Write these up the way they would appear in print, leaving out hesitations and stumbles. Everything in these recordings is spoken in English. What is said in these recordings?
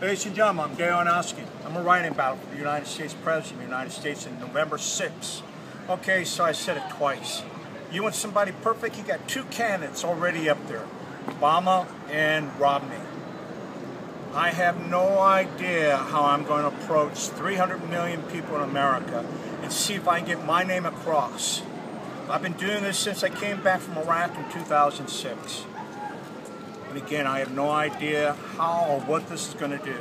Ladies and gentlemen, I'm Dale Hanowski. I'm a writing battle for the United States President of the United States on November 6th. Okay, so I said it twice. You want somebody perfect? You got two candidates already up there, Obama and Romney. I have no idea how I'm going to approach 300 million people in America and see if I can get my name across. I've been doing this since I came back from Iraq in 2006. And again, I have no idea how or what this is going to do.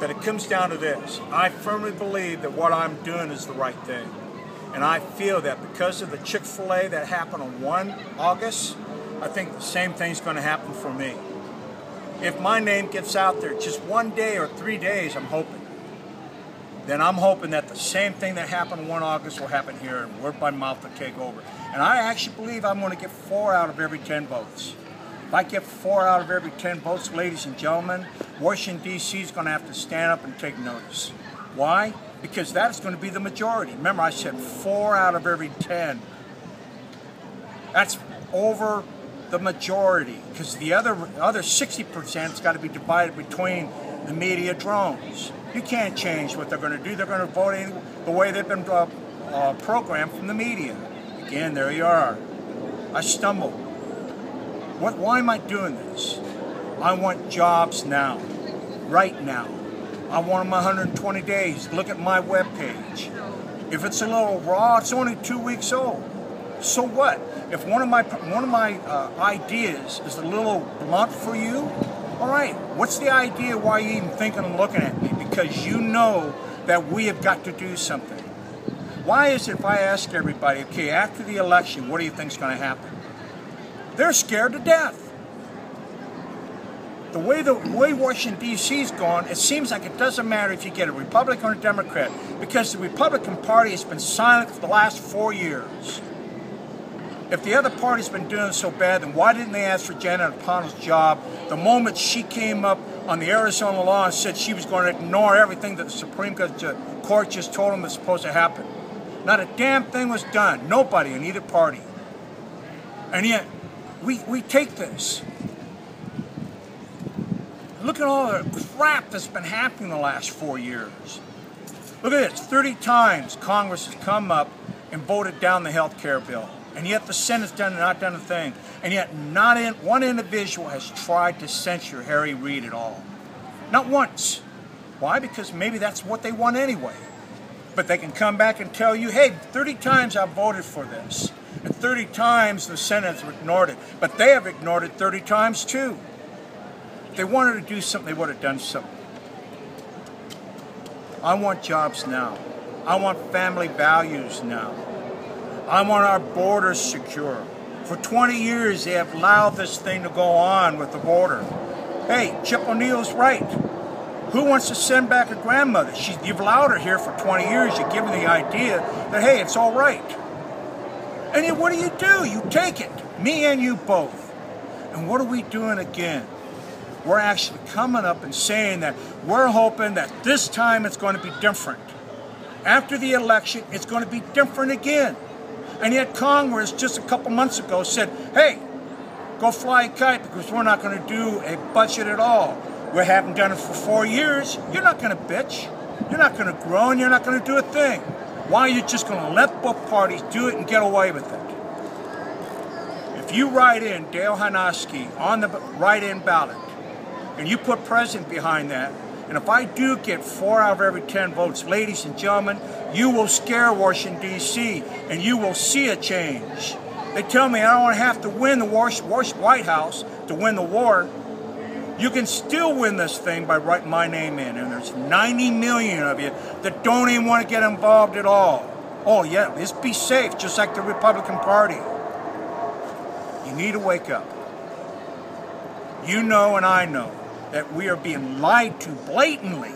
But it comes down to this. I firmly believe that what I'm doing is the right thing. And I feel that because of the Chick-fil-A that happened on 1 August, I think the same thing's going to happen for me. If my name gets out there just 1 day or 3 days, I'm hoping. Then I'm hoping that the same thing that happened on 1 August will happen here, and word by mouth will take over. And I actually believe I'm going to get 4 out of every 10 votes. If I get 4 out of every 10 votes, ladies and gentlemen, Washington, D.C. is going to have to stand up and take notice. Why? Because that's going to be the majority. Remember, I said 4 out of every 10. That's over the majority, because the other 60% has got to be divided between the media drones. You can't change what they're going to do. They're going to vote the way they've been programmed from the media. Again, there you are. I stumbled. Why am I doing this? I want jobs now, right now. I want them 120 days. Look at my webpage. If it's a little raw, it's only 2 weeks old. So what? If one of my ideas is a little blunt for you, all right. What's the idea? Why are you even thinking and looking at me? Because you know that we have got to do something. Why is it if I ask everybody, okay, after the election, what do you think is going to happen? They're scared to death. The way Washington, D.C. is going, it seems like it doesn't matter if you get a Republican or a Democrat, because the Republican Party has been silent for the last 4 years. If the other party's been doing so bad, then why didn't they ask for Janet O'Connell's job the moment she came up on the Arizona law and said she was going to ignore everything that the Supreme Court just told them was supposed to happen? Not a damn thing was done. Nobody in either party. And yet, we take this. Look at all the crap that's been happening the last 4 years. Look at this. 30 times Congress has come up and voted down the health care bill. And yet the Senate's not done a thing. And yet not one individual has tried to censure Harry Reid at all. Not once. Why? Because maybe that's what they want anyway. But they can come back and tell you, hey, 30 times I voted for this. And 30 times the Senate has ignored it. But they have ignored it 30 times too. If they wanted to do something, they would have done something. I want jobs now. I want family values now. I want our borders secure. For 20 years, they have allowed this thing to go on with the border. Hey, Chip O'Neill's right. Who wants to send back a grandmother? You've allowed her here for 20 years. You give her the idea that, hey, it's all right. And then what do? You take it. Me and you both. And what are we doing again? We're actually coming up and saying that we're hoping that this time it's going to be different. After the election, it's going to be different again. And yet Congress just a couple months ago said, hey, go fly a kite because we're not going to do a budget at all. We haven't done it for 4 years. You're not going to bitch. You're not going to groan. You're not going to do a thing. Why are you just going to let both parties do it and get away with it? If you write in Dale Hanowski on the write-in ballot, and you put president behind that, and if I do get 4 out of every 10 votes, ladies and gentlemen, you will scare Washington, D.C., and you will see a change. They tell me I don't have to win the White House to win the war. You can still win this thing by writing my name in, and there's 90 million of you that don't even want to get involved at all. Oh, yeah, just be safe, just like the Republican Party. You need to wake up. You know and I know that we are being lied to blatantly.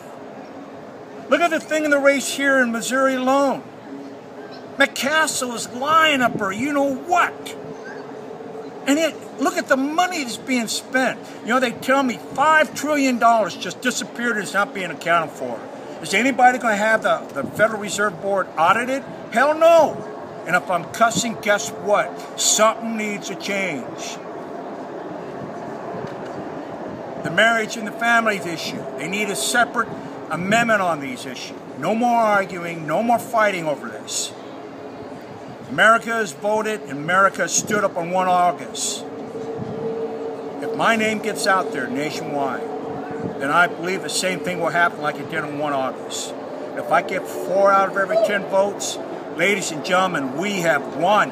Look at the thing in the race here in Missouri alone. McCaskill is lying up her, you know what? And yet, look at the money that's being spent. You know, they tell me $5 trillion just disappeared and is not being accounted for. Is anybody going to have the Federal Reserve Board audited? Hell no. And if I'm cussing, guess what? Something needs to change. The marriage and the families issue. They need a separate amendment on these issues. No more arguing, no more fighting over this. America has voted and America has stood up on 1 August. If my name gets out there nationwide, then I believe the same thing will happen like it did on 1 August. If I get 4 out of every 10 votes, ladies and gentlemen, we have won.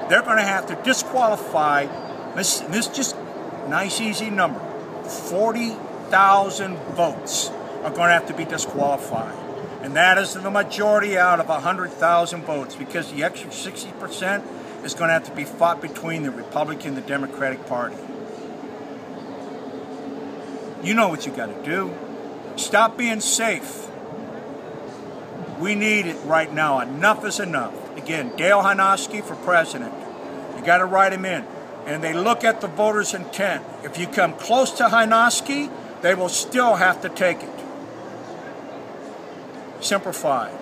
They're going to have to disqualify, this just nice easy number, 40,000 votes are going to have to be disqualified. And that is the majority out of 100,000 votes, because the extra 60% is going to have to be fought between the Republican and the Democratic Party. You know what you got to do. Stop being safe. We need it right now. Enough is enough. Again, Dale Hanoski for president. You got to write him in. And they look at the voters' intent. If you come close to Hanoski, they will still have to take it. Simplified.